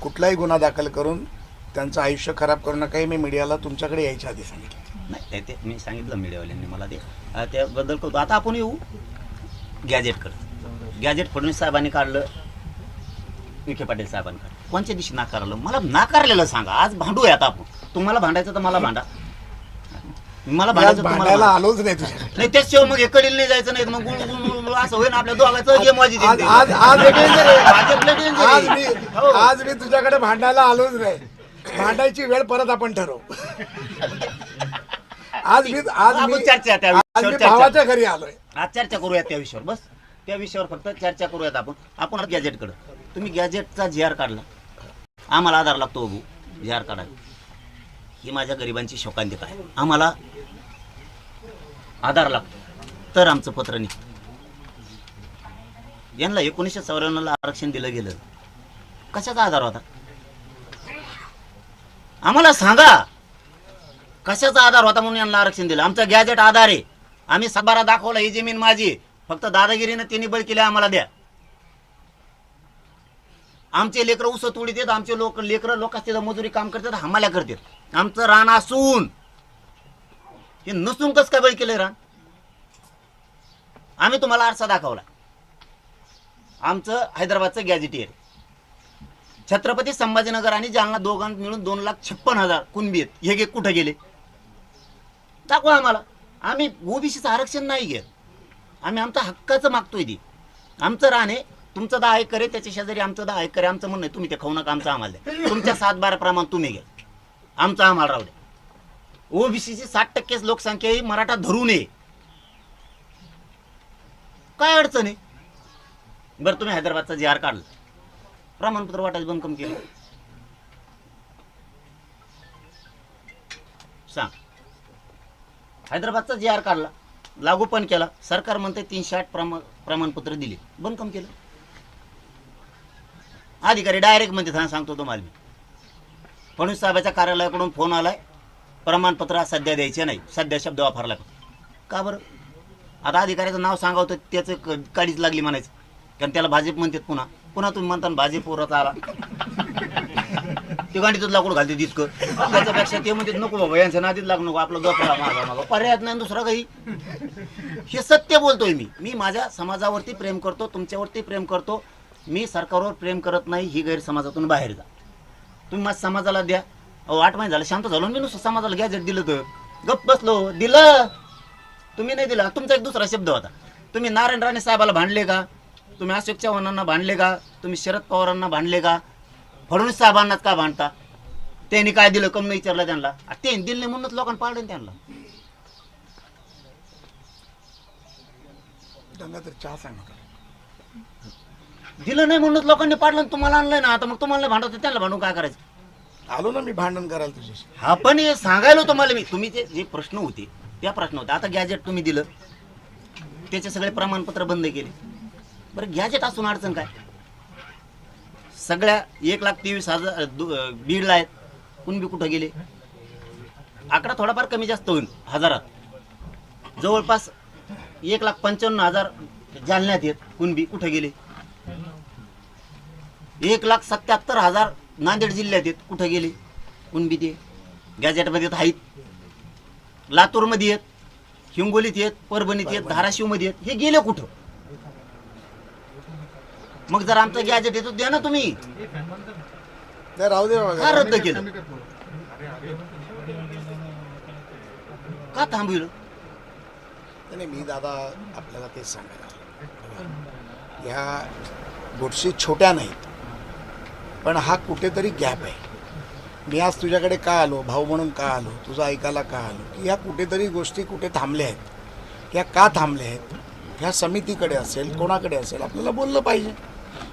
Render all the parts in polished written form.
कुठलाही गुन्हा दाखल करून त्यांचं आयुष्य खराब करू नका हे मी मीडियाला तुमच्याकडे यायच्या आधी सांगितलं. नाही ते मी सांगितलं मीडियावाल्यांनी मला ते त्याबद्दल करतो. आता आपण येऊ गॅजेटकडे. गॅजेट फडणवीस साहेबांनी काढलं, विखे पाटील साहेबांनी काढलं. कोणत्या दिवशी नाकारलं? मला नाकारलेलं सांगा. आज भांडूया आता आपण. तुम्हाला भांडायचं तर मला भांडा, मला भांडायचं तुम्हाला भांडायला भांडा. आलोच नाही तुझ्याकडे. नाही त्याशिवाय मग एकडील नाही जायचं, नाही मग गुळ गुळ गुळ गुळ असं होईल आपल्या दोघांचं गेम वाजी आज आज आज भाजपला danger आहे. आज मी हो. आज मी तुझ्याकडे भांडायला आलोच नाही. भांडायची वेळ परत आपण ठरवू. आज मी आपण चर्चा त्या आज मी विषयावर भावाच्या घरी आलोय. आज चर्चा करूया त्या विषयावर. बस त्या विषयावर फक्त चर्चा करूयात आपण. आपण गॅजेटकडे. तुम्ही गॅजेटचा जी.आर काढला, आम्हाला आधार लागतो बघू जी.आर काढायला. ही माझ्या गरिबांची शोकांतिका आहे. आम्हाला आधार लागतो तर आमचं पत्र निघतं. यांना 1994ला आरक्षण दिलं गेलं, कशाचा आधार होता? आम्हाला सांगा कशाचा आधार होता म्हणून यांना आरक्षण दिलं? आमचा गॅजेट आधार आहे. आम्ही सातबारा दाखवला, ही जमीन माझी, फक्त दादागिरीनं त्यांनी बळ केले, आम्हाला द्या. आमचे लेकरं ऊस तोडीत आहेत, आमचे लेकरं लोकांचे मजुरी काम करतात, हमाल्या करतात. आमचं रान असून हे नसून कसं काय बळ केलंय रान? आम्ही तुम्हाला आरसा दाखवला. आमचं हैदराबादचं गॅजेटियर छत्रपती संभाजीनगर आणि जालना दोघांत मिळून 2,56,000 कुणबी आहेत. हे कुठे गेले दाखवा आम्हाला. आम्ही ओबीसीचं आरक्षण नाही घेत. आम्ही आमच्या हक्काचं मागतोय. ती आमचं रान आहे, तुमचं 10 एकर आहे, त्याच्या शेजारी आमचं 10 एकर आहे. आमचं म्हणणं आहे तुम्ही ते खाऊ नका, आमचं आम्हाला द्या. तुमच्या 7-12 प्रमाण तुम्ही घ्या, आमचं आम्हाला राहू द्या. ओबीसीची 60% लोकसंख्या ही मराठा धरू नये, काय अडचण आहे? बरं तुम्ही हैदराबादचा जी.आर काढला, प्रमाणपत्र वाटायचं बंद कम केलं, सांग. हैदराबादचा जी.आर काढला, लागू पण केला, सरकार म्हणते 308 प्रमाणपत्र दिले, बंद कम केलं. अधिकारी डायरेक्ट म्हणते, सांगतो तुम्हाला मी, फडणवीस साहेबाच्या कार्यालयाकडून फोन आलाय, प्रमाणपत्र सध्या द्यायचे नाही. सध्या शब्द वापरला. का बरं? आता अधिकाऱ्याचं नाव सांगावं तर त्याचं काळीच लागली म्हणायचं, कारण त्याला भाजप म्हणतात. पुन्हा पुन्हा तुम्ही म्हणता भाजप वरच आला, ते गांडीतच लाकूड घालते दिसकं. त्याच्यापेक्षा ते म्हणतात नको बाबा यांच्या नादीत लागू नको, आपलं गप्पा मागा पर्याय नाही दुसरा काही. हे सत्य बोलतोय मी माझ्या समाजावरती प्रेम करतो, तुमच्यावरती प्रेम करतो. मी सरकारवर प्रेम करत नाही, ही गैरसमाजातून बाहेर जा. तुम्ही माझ्या समाजाला द्या. 8 महिने झालं शांत झालो मी, नुसतं समाजाला गॅजेट दिलं तर गप्प बसलो. दिलं तुम्ही, नाही दिला. तुमचा एक दुसरा शब्द होता. तुम्ही नारायण राणे साहेबाला भांडले का? तुम्ही अशोक चव्हाणांना भांडले का? तुम्ही शरद पवारांना भांडले का? फडणवीस साहेबांनाच का भांडता? त्यांनी काय दिलं कम नाही विचारलं त्यांना. ते दिलं नाही म्हणूनच लोकांना पाडलं त्यांना. चहा सांगा. दिलं नाही म्हणूनच लोकांनी पाडलं. तुम्हाला आणलंय ना, आता मग तुम्हाला नाही भांडत त्यांना भांडून काय करायचं? आलो ना मी भांडण करायला तुझ्याशी. हा पण हे सांगायला तुम्हाला मी, तुम्ही ते जे प्रश्न होते त्या प्रश्न होते. आता गॅजेट तुम्ही दिलं, त्याचे सगळे प्रमाणपत्र बंद केले. बरं गॅजेट असून अडचण काय? सगळ्या 1,23,000 बीडला आहेत, कुणबी कुठं गेले? आकडा थोडाफार कमी जास्त होईल हजारात. जवळपास 1,55,000 जालन्यात आहेत, कुणबी कुठं गेले? 1,77,000 नांदेड जिल्ह्यात आहेत, कुठं गेले कुणबी? ते गॅजेटमध्ये आहेत. लातूरमध्ये आहेत, हिंगोलीत आहेत, परभणीत आहेत, धाराशिवमध्ये आहेत. हे गेले कुठं? मग जर आमचं गॅजेट येतो द्या ना तुम्ही. राहू दे. का रद्द केलं? का थांबविलं? नाही मी दादा आपल्याला तेच सांगायला, ह्या गोष्टी छोट्या नाहीत, पण हा कुठेतरी गॅप आहे. मी आज तुझ्याकडे का आलो, भाऊ म्हणून का आलो, तुझं ऐकायला का आलो, की ह्या कुठेतरी गोष्टी कुठे थांबल्या आहेत. ह्या का थांबल्या आहेत? ह्या समितीकडे असेल, कोणाकडे असेल, आपल्याला बोललं पाहिजे.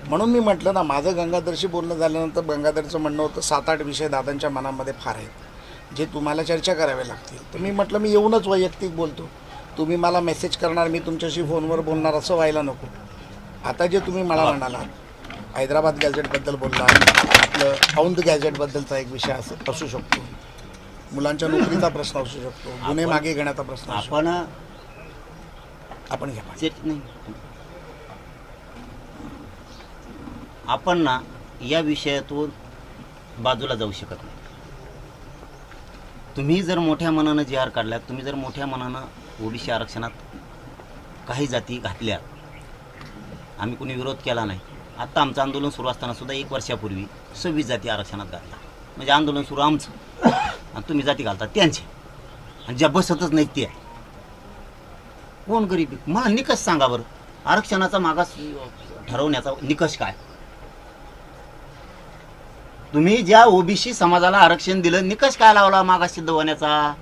म्हणून मी म्हटलं ना, माझं गंगाधरशी बोलणं झाल्यानंतर गंगाधरचं म्हणणं होतं 7-8 विषय दादांच्या मनामध्ये फार आहेत जे तुम्हाला चर्चा कराव्या लागतील. तर मी म्हटलं मी येऊनच वैयक्तिक बोलतो, तुम्ही मला मेसेज करणार, मी तुमच्याशी फोनवर बोलणार, असं व्हायला नको. आता जे तुम्ही मला म्हणालात, हैदराबाद गॅजेटबद्दल बोलला, आपलं औंध गॅजेटबद्दलचा एक विषय असू शकतो, मुलांच्या नोकरीचा प्रश्न असू शकतो, गुन्हे मागे घेण्याचा प्रश्न आपण घ्या नाही. आपण ना या विषयातून बाजूला जाऊ शकत नाही. तुम्ही जर मोठ्या मनानं जी आर काढला, तुम्ही जर मोठ्या मनानं ओबीसी आरक्षणात काही जाती घातल्या, आम्ही कुणी विरोध केला नाही. आत्ता आमचं आंदोलन सुरू असताना सुद्धा 1 वर्षापूर्वी 26 जाती आरक्षणात घातला. म्हणजे आंदोलन सुरू आमचं आणि तुम्ही जाती घालता त्यांचे, आणि ज्या बसतच नाहीत त्या कोण गरीब आहे? मला निकष सांगा बरं, आरक्षणाचा मागास ठरवण्याचा निकष काय? तुम्ही ज्या ओबीसी समाजाला आरक्षण दिलं, निकष काय लावला मागास सिद्ध होण्याचा?